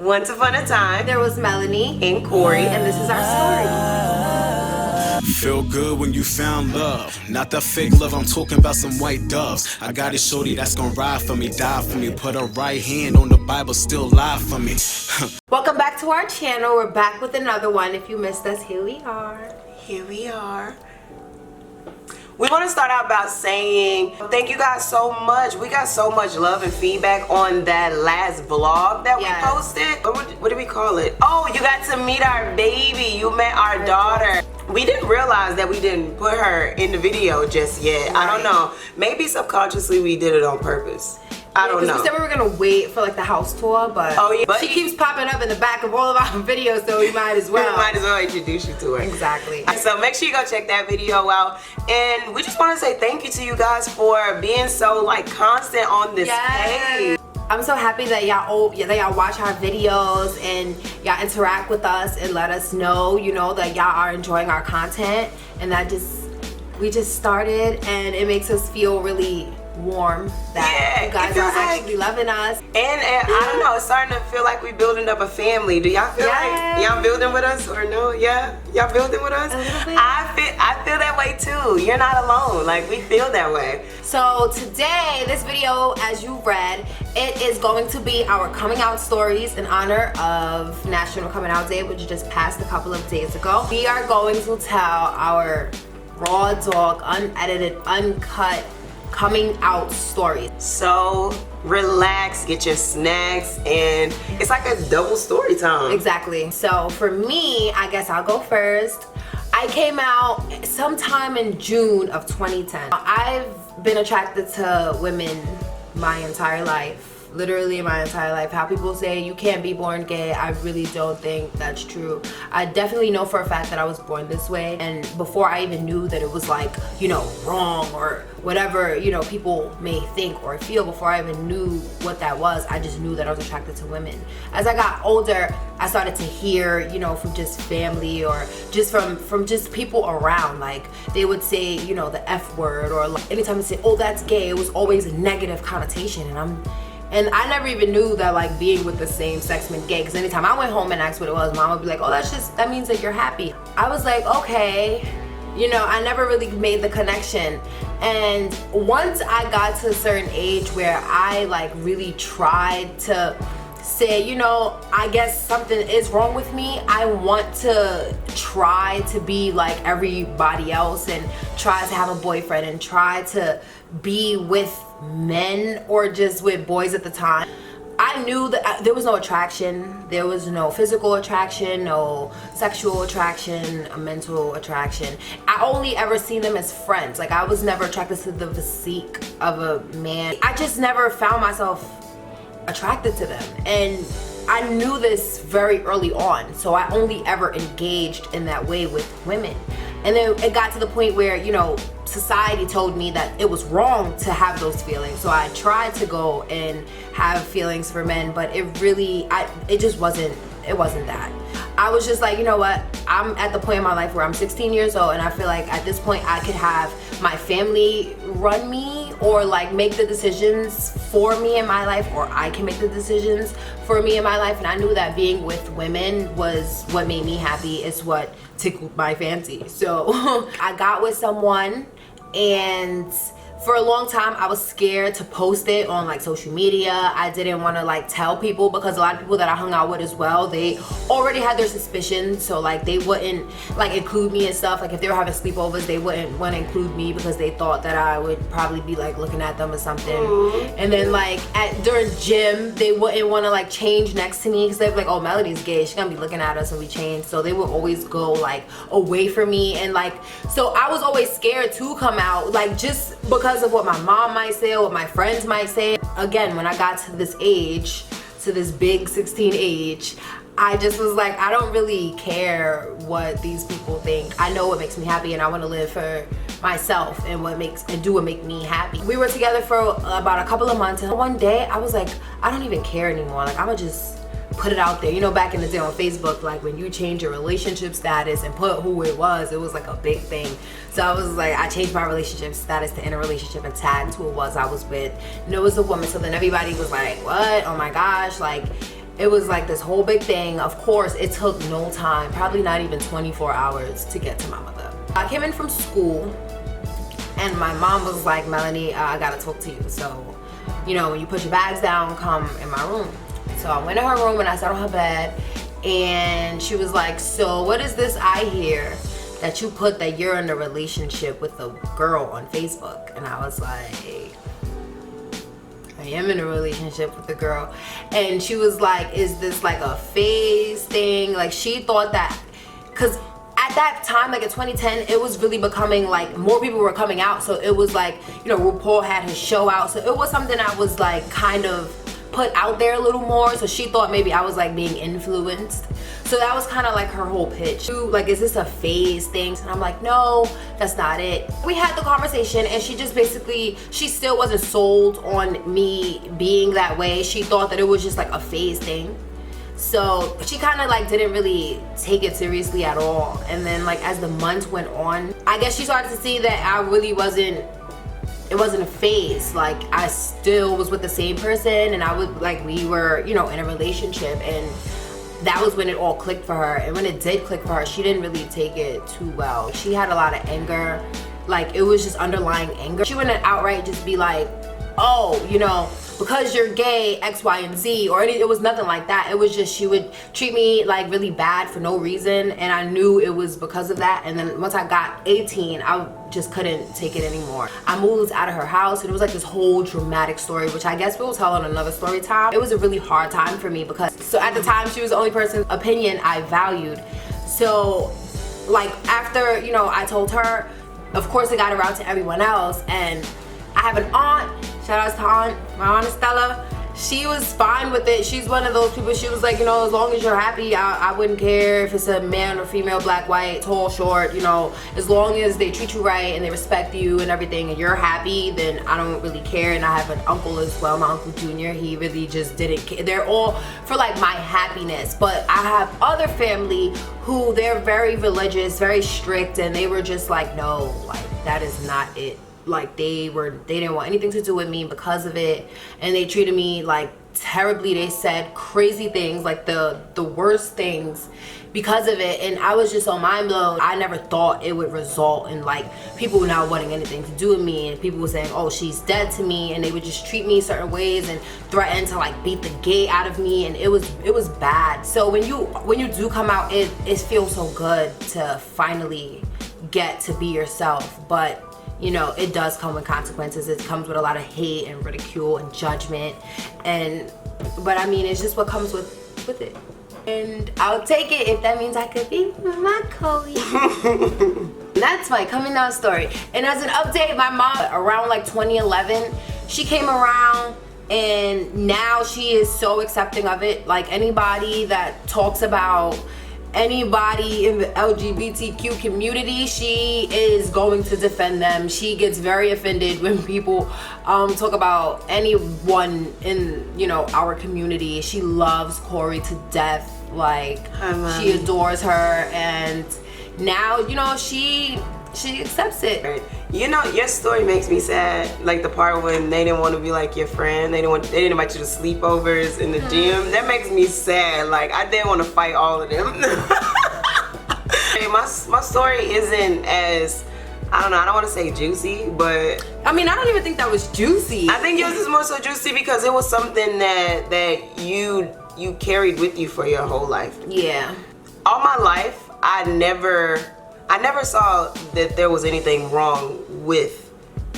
Once upon a time, there was Melanie and Corey, and this is our story. Feel good when you found love. Not the fake love, I'm talking about some white doves. I got a shorty that's gonna ride for me, die for me. Put her right hand on the Bible, still lie for me. Welcome back to our channel. We're back with another one. If you missed us, here we are. Here we are. We want to start out by saying thank you guys so much. We got so much love and feedback on that last vlog that we posted. What did we call it? Oh, you got to meet our baby. You met our daughter. We didn't realize that we didn't put her in the video just yet. I don't know. Maybe subconsciously we did it on purpose. I don't know. We said we were gonna wait for like the house tour, but, she keeps popping up in the back of all of our videos, so we might as well. We might as well introduce you to her. Exactly. So make sure you go check that video out. And we just want to say thank you to you guys for being so like constant on this page. I'm so happy that y'all watch our videos and y'all interact with us and let us know, you know, that y'all are enjoying our content, and that we just started, and it makes us feel really warm that you guys are actually loving us. And I don't know, it's starting to feel like we building up a family. Do y'all feel like y'all building with us or no? Yeah, y'all building with us? I feel that way too. You're not alone. Like, we feel that way. So today, this video, as you read, it is going to be our coming out stories in honor of National Coming Out Day, which just passed a couple of days ago. We are going to tell our raw dog, unedited, uncut coming out story. So relax, get your snacks, and it's like a double story time. Exactly. So for me, I guess I'll go first. I came out sometime in June of 2010. I've been attracted to women my entire life. Literally my entire life. How people say you can't be born gay, I really don't think that's true. I definitely know for a fact that I was born this way, and before I even knew that it was like, you know, wrong or whatever, you know, people may think or feel, before I even knew what that was, I just knew that I was attracted to women. As I got older, I started to hear, you know, from just family or just from just people around, like they would say, you know, the F word, or like anytime they say, oh, that's gay, it was always a negative connotation, and I never even knew that like being with the same sex meant gay, because anytime I went home and asked what it was, mom would be like, oh, that means that you're happy. I was like, okay, you know, I never really made the connection. And once I got to a certain age where I like really tried to say, you know, I guess something is wrong with me, I want to try to be like everybody else and try to have a boyfriend and try to be with men or just with boys at the time. I knew that there was no attraction, there was no physical attraction, no sexual attraction, a mental attraction. I only ever seen them as friends. Like, I was never attracted to the physique of a man. I just never found myself attracted to them, and I knew this very early on, so I only ever engaged in that way with women. And then it got to the point where, you know, society told me that it was wrong to have those feelings, so I tried to go and have feelings for men, but it just wasn't that. I was just like, you know what, I'm at the point in my life where I'm 16 years old, and I feel like at this point I could have my family run me, or like make the decisions for me in my life, or I can make the decisions for me in my life. And I knew that being with women was what made me happy, it's what tickled my fancy. So I got with someone, and for a long time I was scared to post it on like social media. I didn't want to like tell people, because a lot of people that I hung out with as well, they already had their suspicions, so like they wouldn't like include me and stuff. Like if they were having sleepovers, they wouldn't want to include me because they thought that I would probably be like looking at them or something. And then like during gym, they wouldn't want to like change next to me because they'd be like, oh, Melody's gay, she's gonna be looking at us when we change. So they would always go like away from me, and like, so I was always scared to come out, like just because of what my mom might say or what my friends might say. Again, when I got to this age, to this big 16 age, I just was like, I don't really care what these people think. I know what makes me happy, and I want to live for myself and what make me happy. We were together for about a couple of months, and one day I was like, I don't even care anymore. Like, I'ma just put it out there. You know, back in the day on Facebook, like when you change your relationship status and put who it was like a big thing. So I was like, I changed my relationship status to in a relationship and tagged who it was I was with, and it was a woman. So then everybody was like, what? Oh my gosh. Like, it was like this whole big thing. Of course, it took no time, probably not even 24 hours to get to my mother. I came in from school and my mom was like, Melanie, I gotta talk to you. So, you know, when you put your bags down, come in my room. So I went in her room and I sat on her bed and she was like, so what is this I hear that you put that you're in a relationship with a girl on Facebook? And I was like, I am in a relationship with a girl. And she was like, is this like a phase thing? Like she thought that, cause at that time, like in 2010, it was really becoming like more people were coming out. So it was like, you know, RuPaul had his show out. So it was something that was like kind of put out there a little more. So she thought maybe I was like being influenced. So that was kind of like her whole pitch. Like, is this a phase thing? And I'm like, no, that's not it. We had the conversation and she just basically, she still wasn't sold on me being that way. She thought that it was just like a phase thing. So she kind of like didn't really take it seriously at all. And then like as the months went on, I guess she started to see that I really wasn't, it wasn't a phase. Like I still was with the same person and I would like, we were, you know, in a relationship, and that was when it all clicked for her. And when it did click for her, she didn't really take it too well. She had a lot of anger. Like it was just underlying anger. She wouldn't outright just be like, oh, you know, because you're gay, X, Y, and Z, or it was nothing like that. It was just she would treat me like really bad for no reason, and I knew it was because of that. And then once I got 18, I just couldn't take it anymore. I moved out of her house, and it was like this whole dramatic story, which I guess we'll tell on another story time. It was a really hard time for me because, so at the time, she was the only person's opinion I valued. So like after, you know, I told her, of course it got around to everyone else. And I have an aunt, shout out to my aunt Estella. She was fine with it. She's one of those people, she was like, you know, as long as you're happy, I wouldn't care if it's a man or female, black, white, tall, short, you know, as long as they treat you right and they respect you and everything and you're happy, then I don't really care. And I have an uncle as well, my Uncle Junior. He really just didn't care. They're all for like my happiness. But I have other family who they're very religious, very strict, and they were just like, no, like that is not it. Like they didn't want anything to do with me because of it, and they treated me like terribly. They said crazy things, like the worst things because of it. And I was just so mind blown. I never thought it would result in like people not wanting anything to do with me, and people were saying, oh, she's dead to me, and they would just treat me certain ways and threaten to like beat the gay out of me, and it was bad. So when you do come out, it feels so good to finally get to be yourself. But you know, it does come with consequences. It comes with a lot of hate and ridicule and judgment. But I mean, it's just what comes with it. And I'll take it if that means I could be my Chloe. That's my coming out story. And as an update, my mom, around like 2011, she came around, and now she is so accepting of it. Like anybody that talks about anybody in the LGBTQ community, she is going to defend them. She gets very offended when people talk about anyone in, you know, our community. She loves Corey to death. Like she adores her, and now, you know, she accepts it. Right. You know, your story makes me sad. Like the part when they didn't want to be like your friend, they didn't invite you to sleepovers in the gym. That makes me sad. Like I didn't want to fight all of them. my story isn't as, I don't know, I don't want to say juicy, but I mean, I don't even think that was juicy. I think yours is more so juicy because it was something that you carried with you for your whole life. Yeah. All my life, I never saw that there was anything wrong with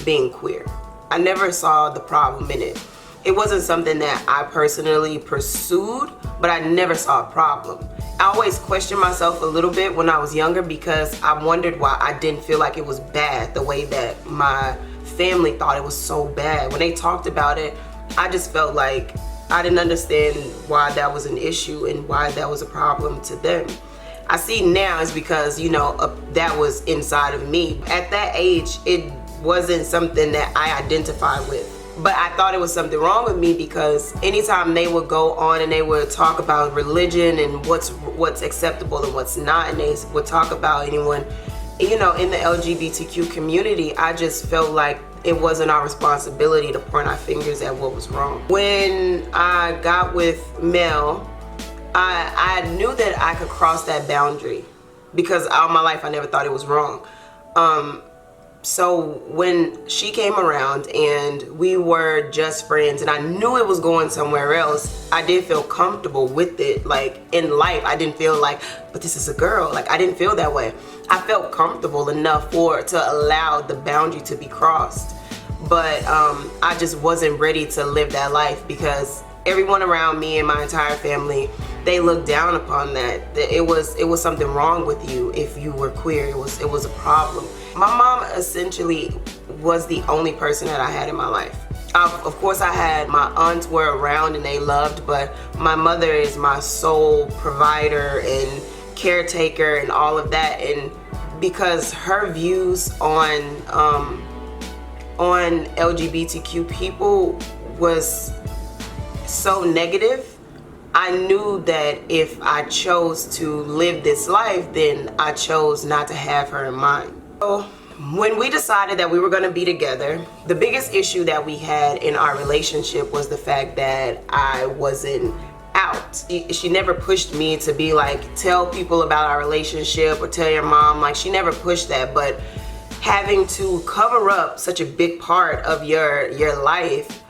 being queer. I never saw the problem in it. It wasn't something that I personally pursued, but I never saw a problem. I always questioned myself a little bit when I was younger because I wondered why I didn't feel like it was bad the way that my family thought it was so bad. When they talked about it, I just felt like I didn't understand why that was an issue and why that was a problem to them. I see now is because, you know, that was inside of me. At that age, it wasn't something that I identified with. But I thought it was something wrong with me because anytime they would go on and they would talk about religion and what's acceptable and what's not, and they would talk about anyone, you know, in the LGBTQ community, I just felt like it wasn't our responsibility to point our fingers at what was wrong. When I got with Mel, I knew that I could cross that boundary because all my life I never thought it was wrong. So when she came around and we were just friends and I knew it was going somewhere else, I did feel comfortable with it. Like in life, I didn't feel like, but this is a girl. Like I didn't feel that way. I felt comfortable enough to allow the boundary to be crossed. But I just wasn't ready to live that life because everyone around me and my entire family, they looked down upon that. It was something wrong with you if you were queer. It was a problem. My mom essentially was the only person that I had in my life. Of course I had my aunts were around and they loved, but my mother is my sole provider and caretaker and all of that. And because her views on LGBTQ people was so negative, I knew that if I chose to live this life, then I chose not to have her in mind. So when we decided that we were going to be together, the biggest issue that we had in our relationship was the fact that I wasn't out. She never pushed me to be like, tell people about our relationship or tell your mom. Like she never pushed that, but having to cover up such a big part of your life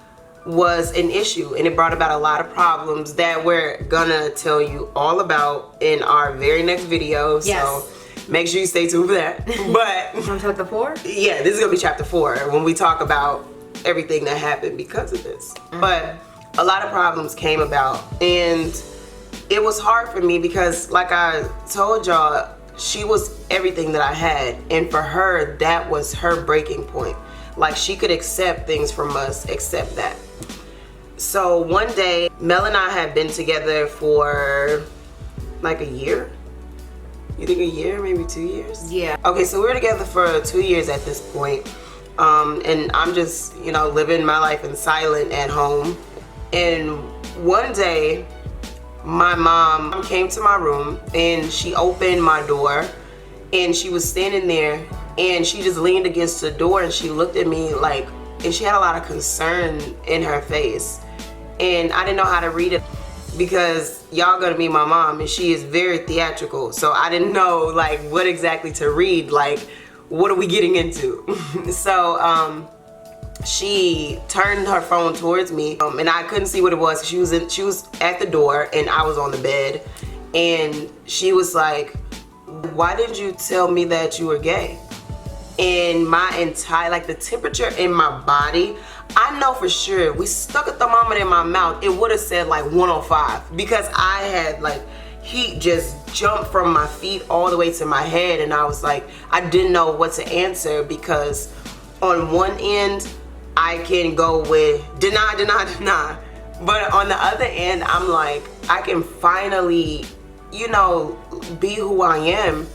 was an issue, and it brought about a lot of problems that we're gonna tell you all about in our very next video. Yes. So make sure you stay tuned for that. But On chapter 4? yeah, this is gonna be chapter 4 when we talk about everything that happened because of this. But a lot of problems came about, and it was hard for me because, like I told y'all, she was everything that I had, and for her, that was her breaking point. Like she could accept things from us, except that. So one day, Mel and I had been together for like a year. You think a year, maybe 2 years? Yeah. Okay, so we were together for 2 years at this point. And I'm just, living my life in silence at home. And one day, my mom came to my room and she opened my door and she was standing there and she just leaned against the door and she looked at me like, and she had a lot of concern in her face. And I didn't know how to read it because y'all gonna meet my mom and she is very theatrical. So I didn't know like what exactly to read, like what are we getting into? So she turned her phone towards me and I couldn't see what it was. She was at the door and I was on the bed and she was like, why didn't you tell me that you were gay? And my entire, like the temperature in my body, I know for sure, we stuck a thermometer in my mouth, it would have said like 105 because I had like heat just jumped from my feet all the way to my head, and I was like, I didn't know what to answer because on one end, I can go with deny, deny, deny. But on the other end, I'm like, I can finally, be who I am.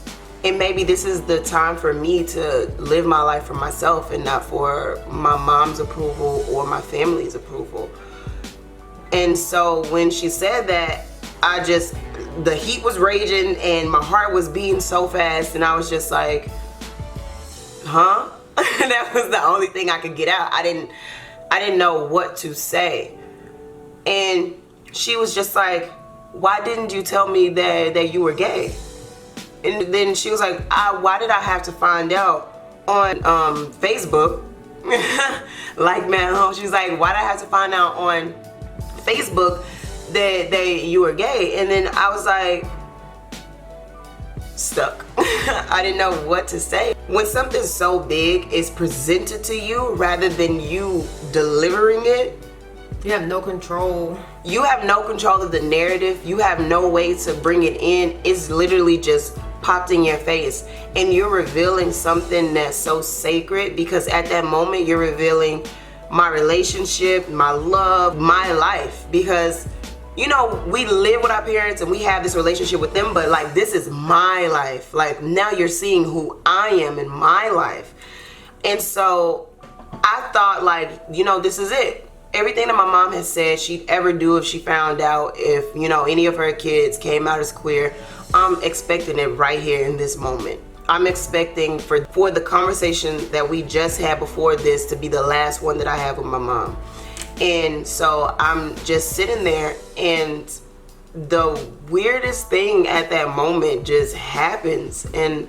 And maybe this is the time for me to live my life for myself and not for my mom's approval or my family's approval. And so when she said that, the heat was raging and my heart was beating so fast and I was just like, huh? That was the only thing I could get out. I didn't know what to say. And she was just like, why didn't you tell me that you were gay? And then she was like, why did I have to find out on Facebook? Like, man, she was like, why did I have to find out on Facebook that you were gay? And then I was like, stuck. I didn't know what to say. When something so big is presented to you rather than you delivering it, you have no control. You have no control of the narrative. You have no way to bring it in. It's literally just popped in your face. And you're revealing something that's so sacred because at that moment you're revealing my relationship, my love, my life. Because, we live with our parents and we have this relationship with them, but like this is my life. Like now you're seeing who I am in my life. And so I thought like, this is it. Everything that my mom has said she'd ever do if she found out if, any of her kids came out as queer, I'm expecting it right here in this moment. I'm expecting for the conversation that we just had before this to be the last one that I have with my mom. And so I'm just sitting there and the weirdest thing at that moment just happens, and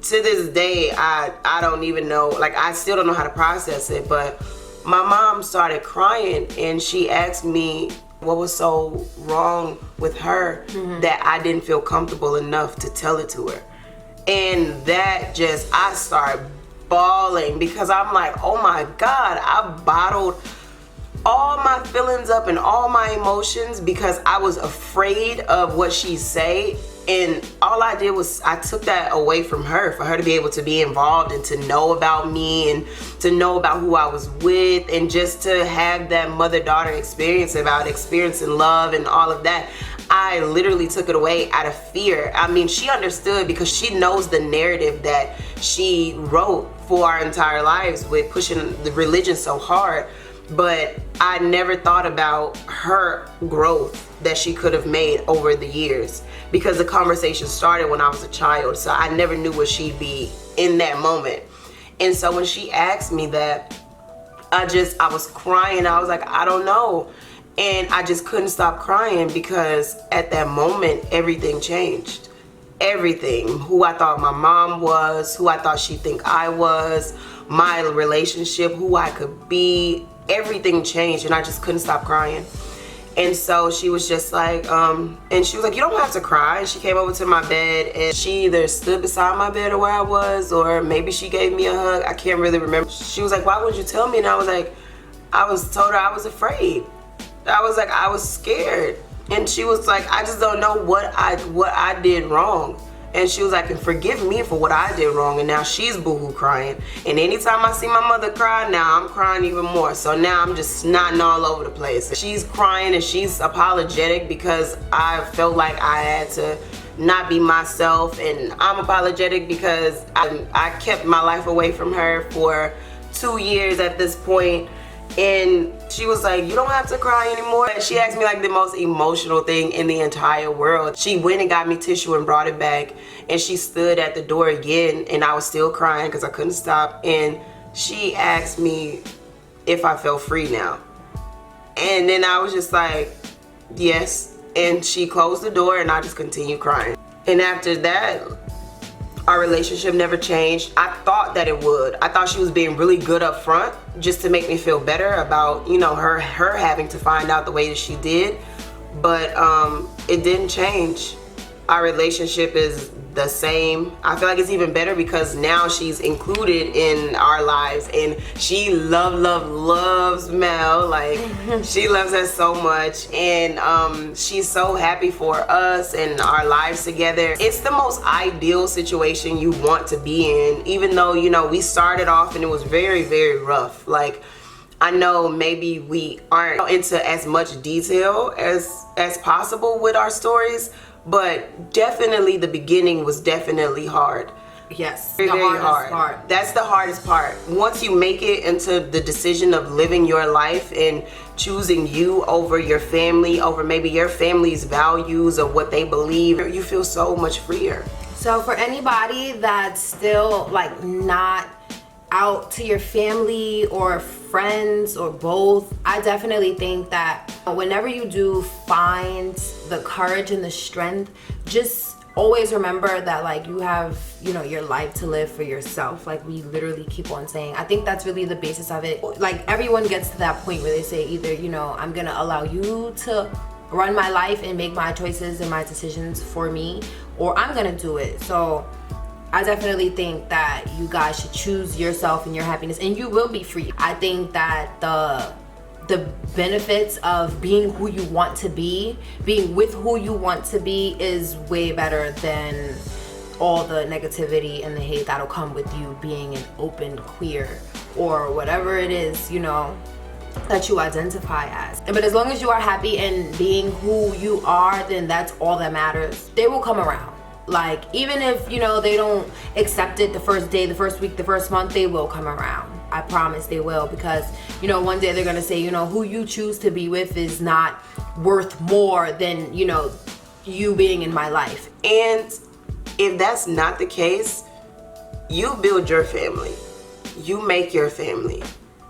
to this day I don't even know, like I still don't know how to process it. But my mom started crying and she asked me what was so wrong with her that I didn't feel comfortable enough to tell it to her. And that just, I started bawling because I'm like, oh my God, I bottled all my feelings up and all my emotions because I was afraid of what she'd say. And all I did was I took that away from her, for her to be able to be involved and to know about me and to know about who I was with, and just to have that mother-daughter experience about experiencing love and all of that. I literally took it away out of fear. I mean, she understood because she knows the narrative that she wrote for our entire lives with pushing the religion so hard. But I never thought about her growth that she could have made over the years, because the conversation started when I was a child, so I never knew where she'd be in that moment. And so when she asked me that, I was crying. I was like, I don't know. And I just couldn't stop crying because at that moment, everything changed. Everything. Who I thought my mom was, who I thought she'd think I was, my relationship, who I could be, everything changed, and I just couldn't stop crying. And so she was just like, and she was like, you don't have to cry. And she came over to my bed and she either stood beside my bed or where I was, or maybe she gave me a hug. I can't really remember. She was like, why would you tell me? And I was like, I told her I was afraid. I was like, I was scared. And she was like, I just don't know what I did wrong. And she was like, and forgive me for what I did wrong. And now she's boohoo crying. And anytime I see my mother cry, now I'm crying even more. So now I'm just snotting all over the place. She's crying and she's apologetic because I felt like I had to not be myself. And I'm apologetic because I kept my life away from her for 2 years at this point. And she was like, you don't have to cry anymore. She asked me like the most emotional thing in the entire world. She went and got me tissue and brought it back, and she stood at the door again, and I was still crying because I couldn't stop. And she asked me if I felt free now. And then I was just like, yes. And she closed the door and I just continued crying. And after that, our relationship never changed. I thought that it would. I thought she was being really good up front just to make me feel better about, you know, her having to find out the way that she did. But it didn't change. Our relationship is the same. I feel like it's even better because now she's included in our lives, and she loves Mel. Like, she loves us so much, and she's so happy for us and our lives together. It's the most ideal situation you want to be in, even though, you know, we started off and it was very, very rough. Like, I know maybe we aren't into as much detail as possible with our stories, but definitely the beginning was definitely hard. Yes, very, very hard. Part. That's the hardest part. Once you make it into the decision of living your life and choosing you over your family, over maybe your family's values or what they believe, you feel so much freer. So for anybody that's still like not out to your family or friends or both, I definitely think that whenever you do find the courage and the strength, just always remember that like you have, you know, your life to live for yourself. Like we literally keep on saying, I think that's really the basis of it. Like everyone gets to that point where they say either, you know, I'm gonna allow you to run my life and make my choices and my decisions for me, or I'm gonna do it. So I definitely think that you guys should choose yourself and your happiness, and you will be free. I think that the benefits of being who you want to be, being with who you want to be, is way better than all the negativity and the hate that'll come with you being an open queer or whatever it is, you know, that you identify as. But as long as you are happy and being who you are, then that's all that matters. They will come around. Like, even if, you know, they don't accept it the first day, the first week, the first month, they will come around. I promise they will, because, you know, one day they're gonna say, you know, who you choose to be with is not worth more than, you know, you being in my life. And if that's not the case, you build your family. You make your family.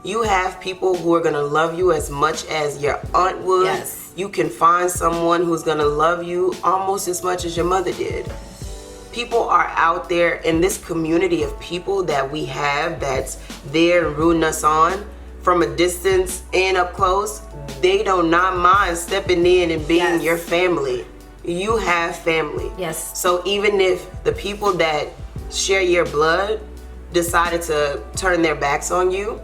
You have people who are gonna love you as much as your aunt would. Yes. you can find someone who's gonna love you almost as much as your mother did. People are out there in this community of people that we have that's there rooting us on from a distance and up close. They do not mind stepping in and being your family. You have family. Yes. So even if the people that share your blood decided to turn their backs on you,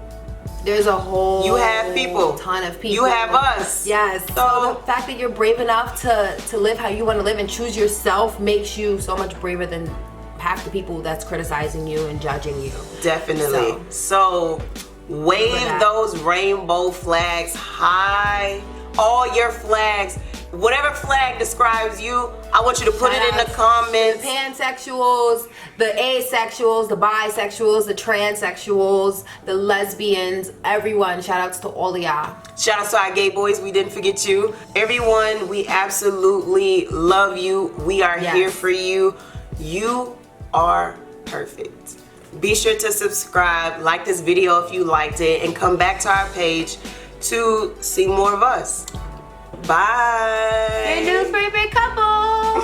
there's a whole you have people, ton of people. You have us. Yes. So the fact that you're brave enough to live how you want to live and choose yourself makes you so much braver than half the people that's criticizing you and judging you. Definitely. So wave those rainbow flags high. All your flags. Whatever flag describes you, I want you to put it in the comments. The pansexuals, the asexuals, the bisexuals, the transsexuals, the lesbians, everyone. Shout outs to all of y'all. Shout outs to our gay boys. We didn't forget you. Everyone, we absolutely love you. We are here for you. You are perfect. Be sure to subscribe, like this video if you liked it, and come back to our page to see more of us. Bye. Your new favorite couple.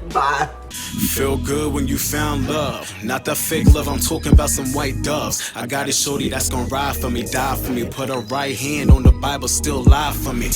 Bye. Feel good when you found love. Not the fake love, I'm talking about some white doves. I got a shorty that's gonna ride for me, die for me. Put her right hand on the Bible, still lie for me.